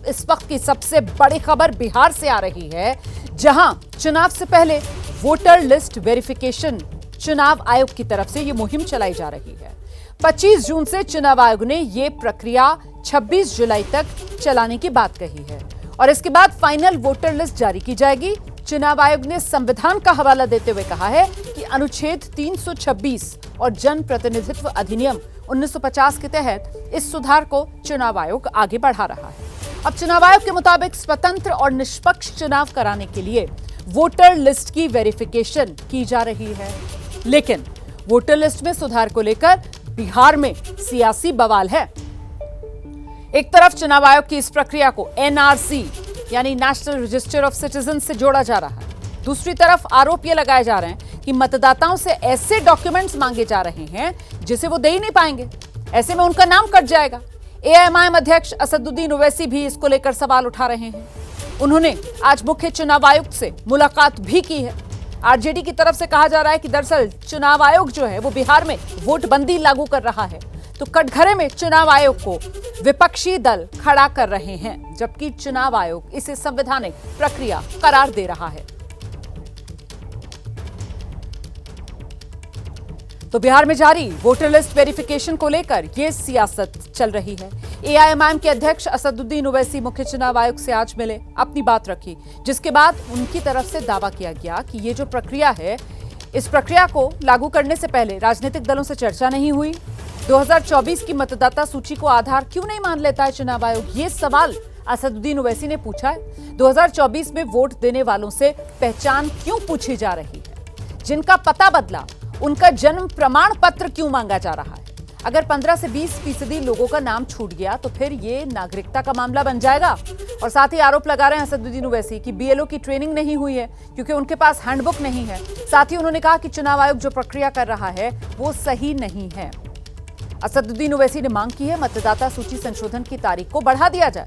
इस वक्त की सबसे बड़ी खबर बिहार से आ रही है, जहां चुनाव से पहले वोटर लिस्ट वेरिफिकेशन चुनाव आयोग की तरफ से यह मुहिम चलाई जा रही है। 25 जून से चुनाव आयोग ने यह प्रक्रिया 26 जुलाई तक चलाने की बात कही है और इसके बाद फाइनल वोटर लिस्ट जारी की जाएगी। चुनाव आयोग ने संविधान का हवाला देते हुए कहा है कि अनुच्छेद 326 और जन प्रतिनिधित्व अधिनियम 1950 के तहत इस सुधार को चुनाव आयोग आगे बढ़ा रहा है। अब चुनाव आयोग के मुताबिक स्वतंत्र और निष्पक्ष चुनाव कराने के लिए वोटर लिस्ट की वेरिफिकेशन की जा रही है, लेकिन वोटर लिस्ट में सुधार को लेकर बिहार में सियासी बवाल है। एक तरफ चुनाव आयोग की इस प्रक्रिया को एनआरसी यानी नेशनल रजिस्टर ऑफ सिटीजन से जोड़ा जा रहा है, दूसरी तरफ आरोप ये लगाए जा रहे हैं कि मतदाताओं से ऐसे डॉक्यूमेंट्स मांगे जा रहे हैं जिसे वो दे ही नहीं पाएंगे, ऐसे में उनका नाम कट जाएगा। एआईएमआईएम अध्यक्ष असदुद्दीन ओवैसी भी इसको लेकर सवाल उठा रहे हैं। उन्होंने आज मुख्य चुनाव आयुक्त से मुलाकात भी की है। आरजेडी की तरफ से कहा जा रहा है कि दरअसल चुनाव आयोग जो है वो बिहार में वोटबंदी लागू कर रहा है, तो कटघरे में चुनाव आयोग को विपक्षी दल खड़ा कर रहे हैं, जबकि चुनाव आयोग इसे संवैधानिक प्रक्रिया करार दे रहा है। तो बिहार में जारी वोटर लिस्ट वेरिफिकेशन को लेकर यह सियासत चल रही है। एआईएमआईएम के अध्यक्ष असदुद्दीन ओवैसी मुख्य चुनाव आयोग से आज मिले, अपनी बात रखी, जिसके बाद उनकी तरफ से दावा किया गया कि ये जो प्रक्रिया है, इस प्रक्रिया को लागू करने से पहले राजनीतिक दलों से चर्चा नहीं हुई। 2024 की मतदाता सूची को आधार क्यों नहीं मान लेता है चुनाव आयोग, ये सवाल असदुद्दीन ओवैसी ने पूछा है। 2024 में वोट देने वालों से पहचान क्यों पूछी जा रही है, जिनका पता बदला उनका जन्म प्रमाण पत्र क्यों मांगा जा रहा है। अगर 15 से 20% लोगों का नाम छूट गया तो फिर ये नागरिकता का मामला बन जाएगा। और साथ ही आरोप लगा रहे हैं असदुद्दीन ओवैसी कि बीएलओ की ट्रेनिंग नहीं हुई है क्योंकि उनके पास हैंडबुक नहीं है। साथ ही उन्होंने कहा कि चुनाव आयोग जो प्रक्रिया कर रहा है वो सही नहीं है। असदुद्दीन ओवैसी ने मांग की है मतदाता सूची संशोधन की तारीख को बढ़ा दिया जाए।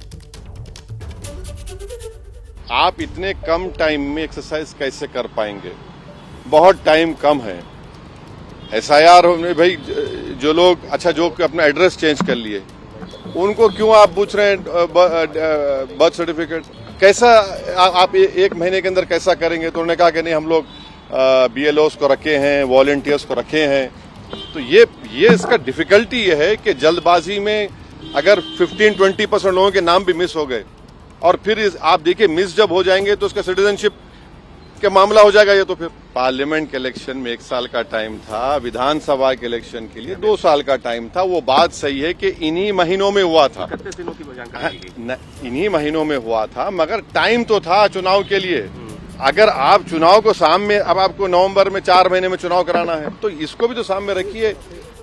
आप इतने कम टाइम में एक्सरसाइज कैसे कर पाएंगे, बहुत टाइम कम है। एसआईआर में भाई जो लोग जो अपना एड्रेस चेंज कर लिए उनको क्यों आप पूछ रहे हैं बर्थ सर्टिफिकेट, कैसा आप एक महीने के अंदर कैसा करेंगे। तो उन्होंने कहा कि नहीं हम लोग बीएलओस को रखे हैं, वॉलंटियर्स को रखे हैं। तो ये इसका डिफिकल्टी ये है कि जल्दबाजी में अगर 15-20% लोगों के नाम भी मिस हो गए और फिर आप देखिए मिस जब हो जाएंगे तो उसका सिटीजनशिप के मामला हो जाएगा। ये तो फिर पार्लियामेंट के इलेक्शन में 1 साल का टाइम था, विधानसभा के इलेक्शन के लिए 2 साल का टाइम था। वो बात सही है कि इन्हीं महीनों में हुआ था, इन्हीं महीनों में हुआ था, मगर टाइम तो था चुनाव के लिए। अगर आप चुनाव को सामने, अब आपको नवंबर में 4 महीने में चुनाव कराना है तो इसको भी तो सामने रखिए।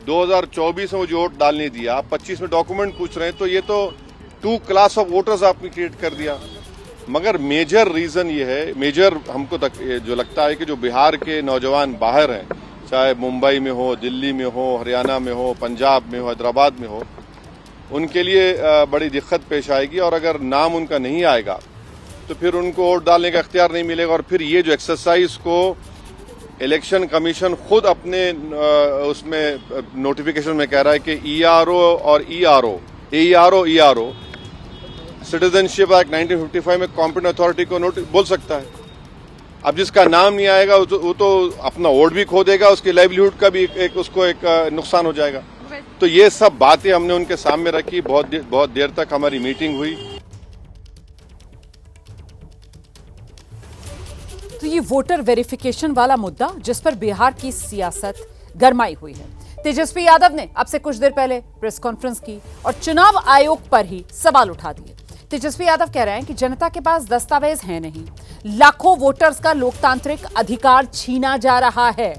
2024 में वो जो वोट डालने दिया, 25 में डॉक्यूमेंट पूछ रहे हैं, तो ये तो 2 क्लास ऑफ वोटर्स आपने क्रिएट कर दिया। मगर मेजर रीजन ये है, मेजर हमको तक जो लगता है कि जो बिहार के नौजवान बाहर हैं, चाहे मुंबई में हो, दिल्ली में हो, हरियाणा में हो, पंजाब में हो, हैदराबाद में हो, उनके लिए बड़ी दिक्कत पेश आएगी। और अगर नाम उनका नहीं आएगा तो फिर उनको वोट डालने का इख्तियार नहीं मिलेगा। और फिर ये जो एक्सरसाइज को इलेक्शन कमीशन खुद अपने उसमें नोटिफिकेशन में कह रहा है कि ईआरओ और ईआरओ सिटीजनशिप एक्ट 1955 में कॉम्पिटेंट अथॉरिटी को बोल सकता है। अब जिसका नाम नहीं आएगा वो तो अपना वोट भी खो देगा, उसकी लाइवलीहुड का भी उसको एक नुकसान हो जाएगा। तो ये सब बातें हमने उनके सामने रखी, बहुत देर तक हमारी मीटिंग हुई। तो ये वोटर वेरिफिकेशन वाला मुद्दा जिस पर बिहार की सियासत गरमाई हुई है। तेजस्वी यादव ने अब से कुछ देर पहले प्रेस कॉन्फ्रेंस की और चुनाव आयोग पर ही सवाल उठा दिए। तेजस्वी यादव कह रहे हैं कि जनता के पास दस्तावेज है नहीं, लाखों वोटर्स का लोकतांत्रिक अधिकार छीना जा रहा है।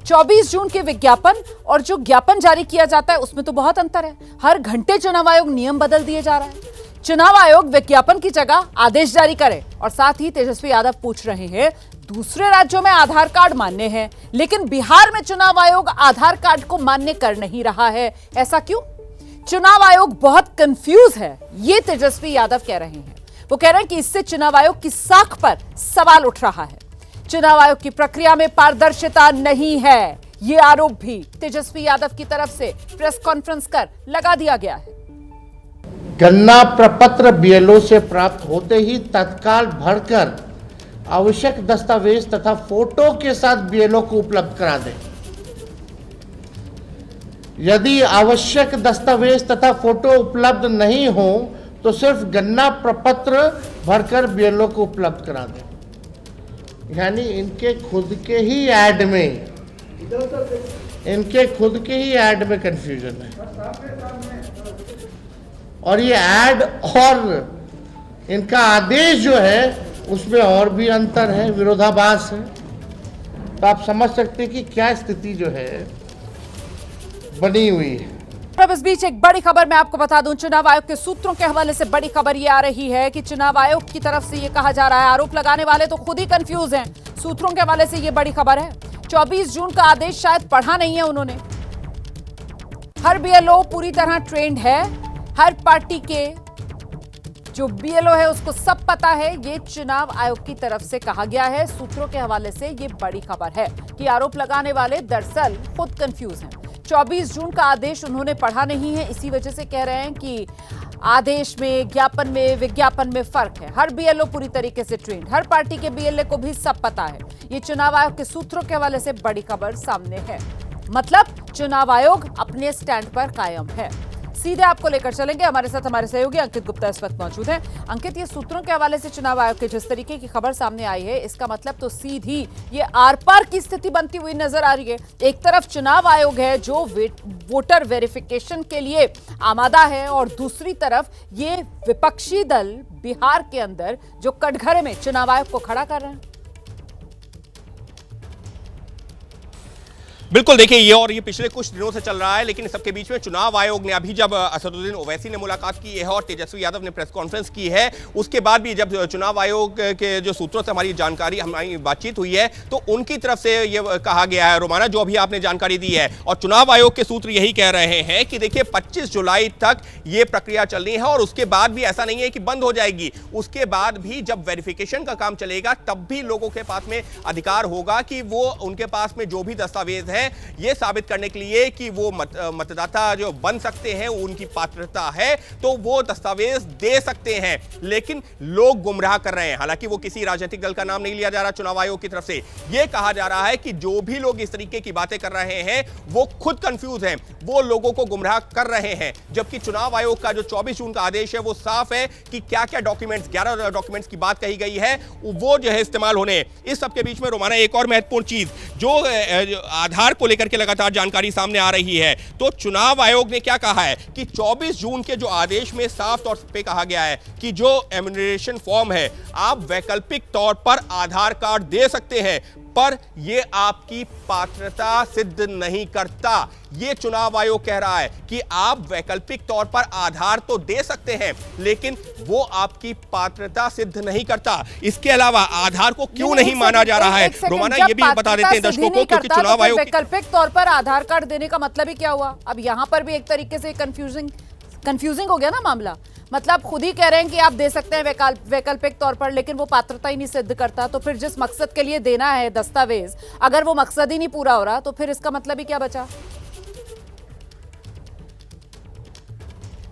24 जून के विज्ञापन और जो ज्ञापन जारी किया जाता है उसमें तो बहुत अंतर है। हर घंटे चुनाव आयोग नियम बदल दिए जा रहा है। चुनाव आयोग विज्ञापन की जगह आदेश जारी करे। और साथ ही तेजस्वी यादव पूछ रहे हैं, दूसरे राज्यों में आधार कार्ड मान्य है लेकिन बिहार में चुनाव आयोग आधार कार्ड को मान्य कर नहीं रहा है, ऐसा क्यों? चुनाव आयोग बहुत कंफ्यूज है, ये तेजस्वी यादव कह रहे हैं। वो कह रहे हैं कि इससे चुनाव आयोग की साख पर सवाल उठ रहा है। चुनाव आयोग की प्रक्रिया में पारदर्शिता नहीं है, ये आरोप भी तेजस्वी यादव की तरफ से प्रेस कॉन्फ्रेंस कर लगा दिया गया है। गन्ना प्रपत्र बीएलओ से प्राप्त होते ही तत्काल भरकर आवश्यक दस्तावेज तथा फोटो के साथ बीएलओ को उपलब्ध करा दें। यदि आवश्यक दस्तावेज तथा फोटो उपलब्ध नहीं हो तो सिर्फ गन्ना प्रपत्र भरकर बीएलओ को उपलब्ध करा दें। यानी इनके खुद के ही ऐड में कंफ्यूजन है और ये ऐड और इनका आदेश जो है उसमें और भी अंतर है, विरोधाभास है। तो आप समझ सकते हैं कि क्या स्थिति जो है बनी हुई है। अब इस बीच एक बड़ी खबर मैं आपको बता दूं, चुनाव आयोग के सूत्रों के हवाले से बड़ी खबर ये आ रही है कि चुनाव आयोग की तरफ से ये कहा जा रहा है, आरोप लगाने वाले तो खुद ही कंफ्यूज हैं। सूत्रों के हवाले से ये बड़ी खबर है, 24 जून का आदेश शायद पढ़ा नहीं है उन्होंने। हर बीएलओ पूरी तरह ट्रेंड है, हर पार्टी के जो बीएलओ है उसको सब पता है, ये चुनाव आयोग की तरफ से कहा गया है। सूत्रों के हवाले से ये बड़ी खबर है कि आरोप लगाने वाले दरअसल खुद कंफ्यूज हैं। 24 जून का आदेश उन्होंने पढ़ा नहीं है, इसी वजह से कह रहे हैं कि आदेश में, ज्ञापन में, विज्ञापन में फर्क है। हर बीएलओ पूरी तरीके से ट्रेंड, हर पार्टी के बीएलओ को भी सब पता है। ये चुनाव आयोग के सूत्रों के हवाले से बड़ी खबर सामने है। मतलब चुनाव आयोग अपने स्टैंड पर कायम है। सीधे आपको लेकर चलेंगे, हमारे साथ हमारे सहयोगी अंकित गुप्ता इस वक्त मौजूद हैं। अंकित, ये सूत्रों के हवाले से चुनाव आयोग के जिस तरीके की खबर सामने आई है, इसका मतलब तो सीधी ये आर पार की स्थिति बनती हुई नजर आ रही है। एक तरफ चुनाव आयोग है जो वोटर वेरिफिकेशन के लिए आमादा है और दूसरी तरफ ये विपक्षी दल बिहार के अंदर जो कटघरे में चुनाव आयोग को खड़ा कर रहे हैं। बिल्कुल, देखिए ये पिछले कुछ दिनों से चल रहा है, लेकिन सबके बीच में चुनाव आयोग ने अभी जब असदुद्दीन ओवैसी ने मुलाकात की है और तेजस्वी यादव ने प्रेस कॉन्फ्रेंस की है, उसके बाद भी जब चुनाव आयोग के जो सूत्रों से हमारी बातचीत हुई है तो उनकी तरफ से ये कहा गया है, रोमाना जो अभी आपने जानकारी दी है, और चुनाव आयोग के सूत्र यही कह रहे हैं कि देखिए 25 जुलाई तक ये प्रक्रिया चलनी है और उसके बाद भी ऐसा नहीं है कि बंद हो जाएगी। उसके बाद भी जब वेरिफिकेशन का काम चलेगा तब भी लोगों के पास में अधिकार होगा कि वो उनके पास में जो भी दस्तावेज है ये साबित करने के लिए कि वो मतदाता जो बन सकते हैं, उनकी पात्रता है, तो वो दस्तावेज दे सकते हैं। लेकिन लोग गुमराह कर रहे हैं। हालांकि वो किसी राजनीतिक दल का नाम नहीं लिया जा रहा चुनाव आयोग की तरफ से। ये कहा जा रहा है कि जो भी लोग इस तरीके की बातें कर रहे हैं वो खुद कंफ्यूज हैं, वो लोगों को गुमराह कर रहे हैं। जबकि चुनाव आयोग का जो 24 जून का आदेश है वो साफ है कि क्या क्या डॉक्यूमेंट्स, 11 डॉक्यूमेंट्स की बात कही गई है, वो जो है इस्तेमाल होने। इस सबके बीच में रोमाना एक और महत्वपूर्ण चीज जो आधार को लेकर के लगातार जानकारी सामने आ रही है, तो चुनाव आयोग ने क्या कहा है कि 24 जून के जो आदेश में साफ तौर पे कहा गया है कि जो एनुमरेशन फॉर्म है आप वैकल्पिक तौर पर आधार कार्ड दे सकते हैं, पर यह आपकी पात्रता सिद्ध नहीं करता। यह चुनाव आयोग कह रहा है कि आप वैकल्पिक तौर पर आधार तो दे सकते हैं लेकिन वो आपकी पात्रता सिद्ध नहीं करता। इसके अलावा आधार को क्यों नहीं माना जा रहा है, रोमाना ये भी बता देते हैं दर्शकों को, क्योंकि चुनाव आयोग वैकल्पिक तौर पर आधार कार्ड देने का मतलब ही क्या हुआ? अब यहां पर भी एक तरीके से कंफ्यूजिंग हो गया ना मामला। मतलब खुद ही कह रहे हैं कि आप दे सकते हैं वैकल्पिक तौर पर, लेकिन वो पात्रता ही नहीं सिद्ध करता। तो फिर जिस मकसद के लिए देना है दस्तावेज, अगर वो मकसद ही नहीं पूरा हो रहा तो फिर इसका मतलब ही क्या बचा?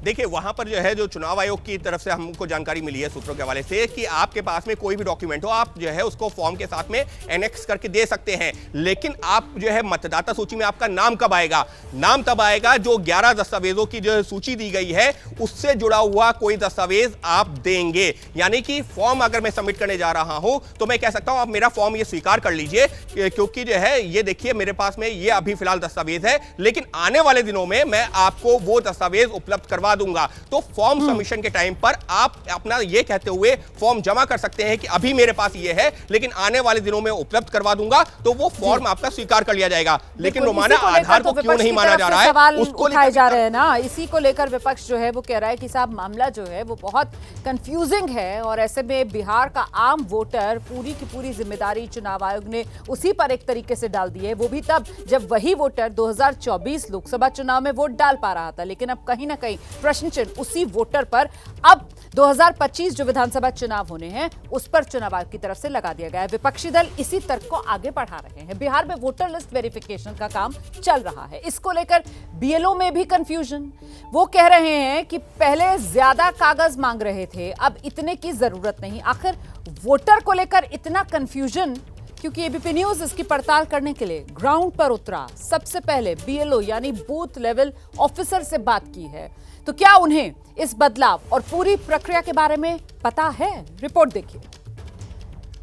देखिए वहां पर जो है जो चुनाव आयोग की तरफ से हमको जानकारी मिली है सूत्रों के हवाले से कि आपके पास में कोई भी डॉक्यूमेंट हो आप जो है उसको फॉर्म के साथ में एनेक्स करके दे सकते हैं, लेकिन आप जो है मतदाता सूची में आपका नाम कब आएगा? नाम तब आएगा जो 11 दस्तावेजों की जो सूची दी गई है उससे जुड़ा हुआ कोई दस्तावेज आप देंगे। यानी कि फॉर्म अगर मैं सबमिट करने जा रहा हूं तो मैं कह सकता हूं आप मेरा फॉर्म ये स्वीकार कर लीजिए क्योंकि जो है ये देखिए मेरे पास में ये अभी फिलहाल दस्तावेज है, लेकिन आने वाले दिनों में मैं आपको वो दस्तावेज उपलब्ध करवा दूंगा। तो फॉर्म सबमिशन के टाइम पर आप अपना ये कहते हुए फॉर्म जमा कर सकते हैं कि अभी मेरे पास ये है लेकिन आने वाले दिनों में उपलब्ध करवा दूंगा, तो वो फॉर्म आपका स्वीकार कर लिया जाएगा। लेकिन रोमाना आधार को क्यों नहीं माना जा रहा है उसको उठाए जा रहे हैं ना, इसी को लेकर विपक्ष जो है वो कह रहा है कि साहब मामला जो है वो बहुत कंफ्यूजिंग है और ऐसे में बिहार का आम वोटर पूरी की पूरी जिम्मेदारी चुनाव आयोग ने उसी पर एक तरीके से डाल दी है, वो भी तब जब वही वोटर 2024 लोकसभा चुनाव में वोट डाल पा रहा था। लेकिन अब कहीं ना कहीं प्रश्न चिन्ह उसी वोटर पर अब 2025 जो विधानसभा चुनाव होने हैं उस पर चुनाव आयोग की तरफ से लगा दिया गया है। विपक्षी दल इसी तर्क को आगे बढ़ा रहे हैं। बिहार में वोटर लिस्ट वेरिफिकेशन का काम चल रहा है, इसको लेकर बीएलओ में भी कंफ्यूजन। वो कह रहे हैं कि पहले ज्यादा कागज मांग रहे थे, अब इतने की जरूरत नहीं। आखिर वोटर को लेकर इतना कंफ्यूजन, क्योंकि एबीपी न्यूज इसकी पड़ताल करने के लिए ग्राउंड पर उतरा। सबसे पहले बीएलओ यानी बूथ लेवल ऑफिसर से बात की है, तो क्या उन्हें इस बदलाव और पूरी प्रक्रिया के बारे में पता है? रिपोर्ट देखिए।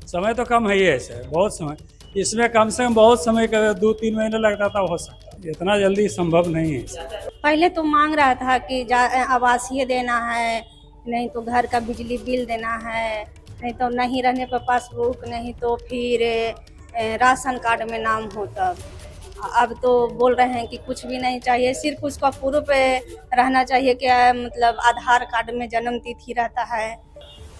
समय तो कम है ही है सर, बहुत समय। इसमें कम से कम बहुत समय का 2-3 महीने लगता था, हो सकता है इतना जल्दी संभव नहीं है। पहले तो मांग रहा था कि आवासीय देना है, नहीं तो घर का बिजली बिल देना है, नहीं तो नहीं रहने पर पासबुक, नहीं तो फिर राशन कार्ड में नाम हो। तब अब तो बोल रहे हैं कि कुछ भी नहीं चाहिए, सिर्फ उसका प्रूफ रहना चाहिए। क्या मतलब आधार कार्ड में जन्म तिथि रहता है,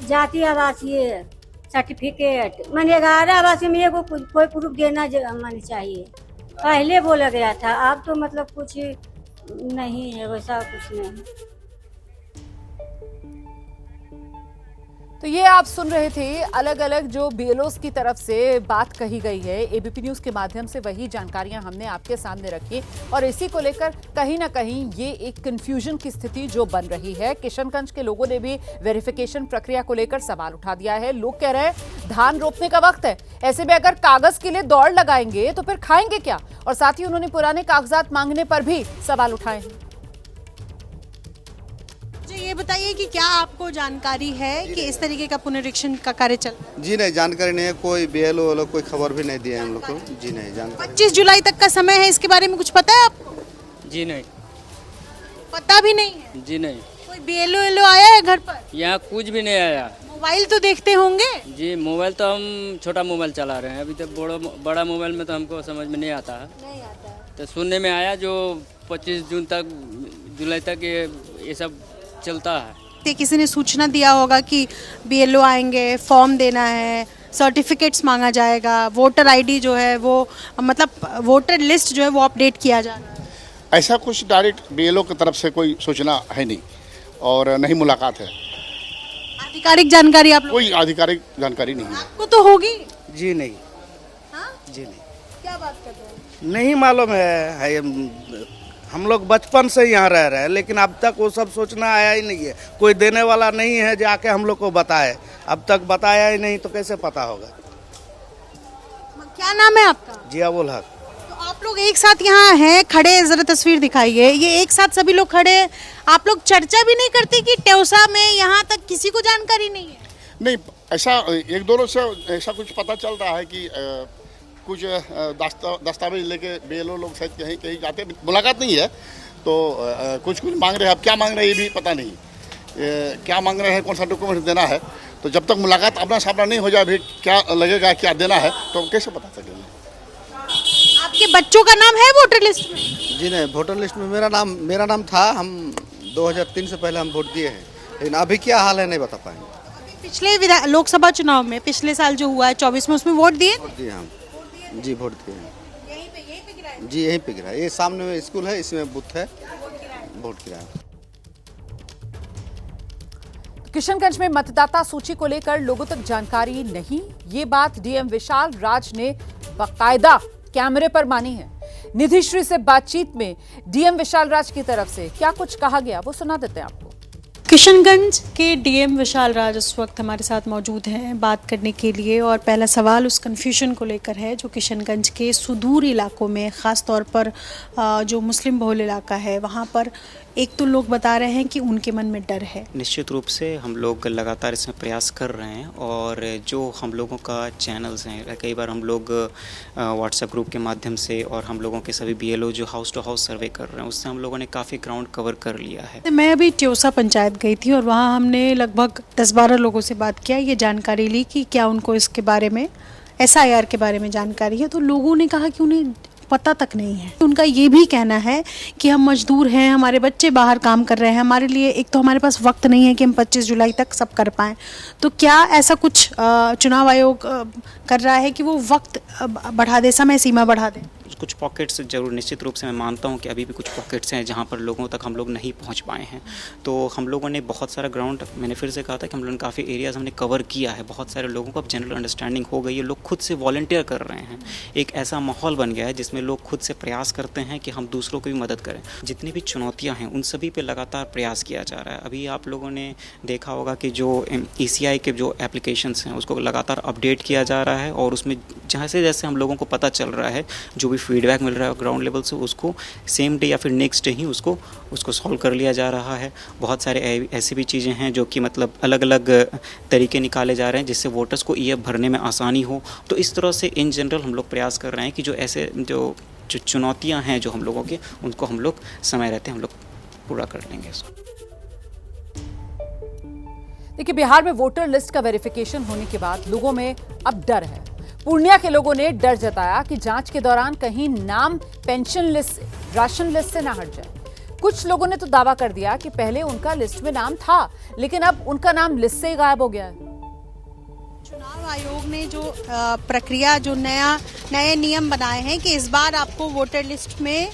जाति आवासीय सर्टिफिकेट, मैंने 11 आवासीय में एगो कोई प्रूफ देना माने चाहिए। पहले बोला गया था, अब तो मतलब कुछ नहीं है, वैसा कुछ नहीं। तो ये आप सुन रहे थे, अलग अलग जो बीएलओस की तरफ से बात कही गई है। एबीपी न्यूज के माध्यम से वही जानकारियां हमने आपके सामने रखी और इसी को लेकर कहीं ना कहीं ये एक कंफ्यूजन की स्थिति जो बन रही है। किशनगंज के लोगों ने भी वेरिफिकेशन प्रक्रिया को लेकर सवाल उठा दिया है। लोग कह रहे हैं धान रोपने का वक्त है, ऐसे में अगर कागज के लिए दौड़ लगाएंगे तो फिर खाएंगे क्या? और साथ ही उन्होंने पुराने कागजात मांगने पर भी सवाल उठाए हैं। ये बताइए कि क्या आपको जानकारी है कि इस तरीके का पुनरीक्षण का कार्य चल रहा है? जी नहीं, जानकारी नहीं है। कोई बीएलओ वाला कोई खबर भी नहीं दिया है हम लोग को। जी नहीं जानकारी। 25 जुलाई तक का समय है, इसके बारे में कुछ पता है आपको? जी नहीं, पता भी नहीं है। जी नहीं। कोई बीएलओ आया है घर पर? यहाँ कुछ भी नहीं आया। मोबाइल तो देखते होंगे? जी मोबाइल तो हम छोटा मोबाइल चला रहे हैं, अभी तक बड़ा मोबाइल में तो हमको समझ में नहीं आता है। तो सुनने में आया जो 25 जून तक जुलाई तक ये सब चलता है। किसी ने सूचना दिया होगा कि बीएलओ आएंगे, फॉर्म देना है, सर्टिफिकेट्स मांगा जाएगा, वोटर आईडी जो है वो मतलब वोटर लिस्ट जो है वो अपडेट किया जा रहा है। ऐसा कुछ डायरेक्ट बीएलओ की तरफ से कोई सूचना है नहीं और नहीं मुलाकात है। आधिकारिक जानकारी आप लोग? कोई आधिकारिक जानकारी नहीं है। आपको तो होगी? जी नहीं। हाँ? जी नहीं, क्या बात कर रहे हैं? नहीं मालूम है। हम लोग बचपन से यहाँ रह रहे हैं, लेकिन अब तक वो सब सूचना आया ही नहीं है। कोई देने वाला नहीं है जो आके हम लोग को बताए। अब तक बताया ही नहीं तो कैसे पता होगा? क्या नाम है आपका? जियाउल हक। तो आप लोग एक साथ यहाँ हैं, खड़े, जरा तस्वीर दिखाइए। ये एक साथ सभी लोग खड़े हैं, आप लोग चर्चा भी नहीं करते कि टेउसा में यहाँ तक किसी को जानकारी नहीं है? नहीं, ऐसा एक दो रोज से ऐसा कुछ पता चल रहा है कि कुछ दस्तावेज लेके बीएलओ लोग शायद कहीं कहीं जाते, मुलाकात नहीं है तो कुछ मांग रहे हैं। अब क्या मांग रहे हैं ये भी पता नहीं, क्या मांग रहे हैं, कौन सा डॉक्यूमेंट देना है। तो जब तक मुलाकात अपना सामना नहीं हो जाए भी क्या लगेगा, क्या देना है, तो कैसे पता चलेगा? आपके बच्चों का नाम है वोटर लिस्ट में? जी नहीं, वोटर लिस्ट में मेरा नाम था। हम 2003 से पहले हम वोट दिए हैं, लेकिन अभी क्या हाल है नहीं बता पाएंगे। पिछले लोकसभा चुनाव में पिछले साल जो हुआ है 24 में, उसमें वोट दिए? हम जी वोट दिए हैं। यहीं पे गिरा है? जी यहीं पे गिरा है। ये सामने में स्कूल है, इसमें बूथ है, वोट गिरा है। किशनगंज में मतदाता सूची को लेकर लोगों तक जानकारी नहीं, ये बात डीएम विशाल राज ने बाकायदा कैमरे पर मानी है। निधिश्री से बातचीत में डीएम विशाल राज की तरफ से क्या कुछ कहा गया वो सुना देते हैं आपको। किशनगंज के डीएम विशाल राज इस वक्त हमारे साथ मौजूद हैं बात करने के लिए, और पहला सवाल उस कन्फ्यूजन को लेकर है जो किशनगंज के सुदूर इलाकों में, ख़ास तौर पर जो मुस्लिम बहुल इलाका है वहाँ पर एक तो लोग बता रहे हैं कि उनके मन में डर है। निश्चित रूप से हम लोग लगातार इसमें प्रयास कर रहे हैं और जो हम लोगों का चैनल्स हैं, कई बार हम लोग व्हाट्सएप ग्रुप के माध्यम से और हम लोगों के सभी बीएलओ जो हाउस टू हाउस सर्वे कर रहे हैं उससे हम लोगों ने काफ़ी ग्राउंड कवर कर लिया है। मैं अभी टेउसा पंचायत गई थी और वहाँ हमने लगभग 10-12 लोगों से बात किया, ये जानकारी ली कि क्या उनको इसके बारे में, SIR के बारे में जानकारी है। तो लोगों ने कहा कि उन्हें पता तक नहीं है। उनका ये भी कहना है कि हम मजदूर हैं, हमारे बच्चे बाहर काम कर रहे हैं, हमारे लिए एक तो हमारे पास वक्त नहीं है कि हम 25 जुलाई तक सब कर पाएँ। तो क्या ऐसा कुछ चुनाव आयोग कर रहा है कि वो वक्त बढ़ा दे, समय सीमा बढ़ा दे? कुछ पॉकेट्स जरूर निश्चित रूप से मैं मानता हूँ कि अभी भी कुछ पॉकेट्स हैं जहाँ पर लोगों तक हम लोग नहीं पहुँच पाए हैं। तो हम लोगों ने बहुत सारा ग्राउंड, मैंने फिर से कहा था कि हम लोगों ने काफ़ी एरियाज़ हमने कवर किया है, बहुत सारे लोगों को अब जनरल अंडरस्टैंडिंग हो गई है, लोग खुद से वॉलंटियर कर रहे हैं। एक ऐसा माहौल बन गया है जिसमें लोग खुद से प्रयास करते हैं कि हम दूसरों को भी मदद करें। जितनी भी चुनौतियाँ हैं उन सभी पे लगातार प्रयास किया जा रहा है। अभी आप लोगों ने देखा होगा कि जो ECI के जो एप्लीकेशंस हैं उसको लगातार अपडेट किया जा रहा है और उसमें जैसे जैसे हम लोगों को पता चल रहा है, जो भी फीडबैक मिल रहा है ग्राउंड लेवल से, उसको सेम डे या फिर नेक्स्ट डे ही उसको सॉल्व कर लिया जा रहा है। बहुत सारे ऐसी भी चीज़ें हैं जो कि मतलब अलग अलग तरीके निकाले जा रहे हैं जिससे वोटर्स को EF भरने में आसानी हो। तो इस तरह से इन जनरल हम लोग प्रयास कर रहे हैं कि जो चुनौतियाँ हैं जो हम लोगों के, उनको हम लोग समय रहते हम लोग पूरा कर लेंगे इसको। देखिए, बिहार में वोटर लिस्ट का वेरिफिकेशन होने के बाद लोगों में अब डर है। पूर्णिया के लोगों ने डर जताया कि जांच के दौरान कहीं नाम पेंशन लिस्ट, राशन लिस्ट से ना हट जाए। कुछ लोगों ने तो दावा कर दिया कि पहले उनका लिस्ट में नाम था, लेकिन अब उनका नाम लिस्ट से ही गायब हो गया है। चुनाव आयोग ने जो प्रक्रिया, जो नए नियम बनाए हैं कि इस बार आपको वोटर लिस्ट में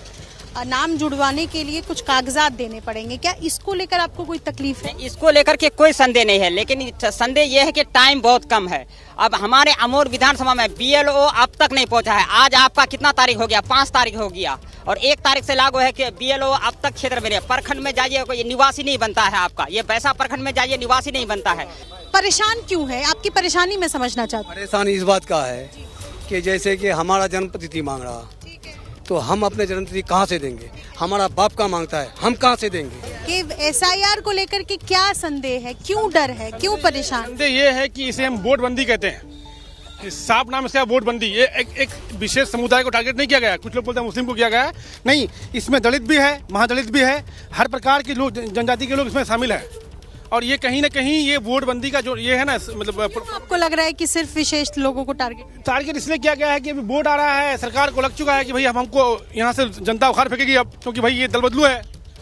नाम जुड़वाने के लिए कुछ कागजात देने पड़ेंगे, क्या इसको लेकर आपको कोई तकलीफ है? इसको लेकर के कोई संदेह नहीं है, लेकिन संदेह यह है कि टाइम बहुत कम है। अब हमारे अमोर विधानसभा में BLO अब तक नहीं पहुंचा है। आज आपका कितना तारीख हो गया? 5 तारीख हो गया और 1 तारीख से लागू है कि BLO अब तक क्षेत्र में नहीं। प्रखंड में जाइए, कोई निवासी नहीं बनता है आपका। ये वैसा प्रखंड में जाइए, निवासी नहीं बनता है। परेशान क्यों है? आपकी परेशानी मैं समझना चाहती हूँ। परेशानी इस बात का है कि जैसे कि हमारा जन्मतिथि मांग रहा, तो हम अपने जन्मतिथि कहाँ से देंगे? हमारा बाप का मांगता है, हम कहाँ से देंगे? कि SIR को लेकर के क्या संदेह है, क्यों डर है, क्यों परेशान? संदेह ये है कि इसे हम वोटबंदी कहते हैं। साफ नाम इसका वोटबंदी। ये एक विशेष समुदाय को टारगेट नहीं किया गया। कुछ लोग बोलते हैं मुस्लिम को किया गया है, नहीं, इसमें दलित भी है, महादलित भी है, हर प्रकार के लोग, जनजाति के लोग इसमें शामिल है। और ये कहीं ना कहीं ये वोटबंदी का जो ये है ना, मतलब आपको लग रहा है कि सिर्फ विशेष लोगों को टारगेट इसलिए किया गया है कि अभी वोट आ रहा है, सरकार को लग चुका है कि भाई हमको यहाँ से जनता उखाड़ फेंकेगी अब, क्योंकि भाई ये दल बदलू है।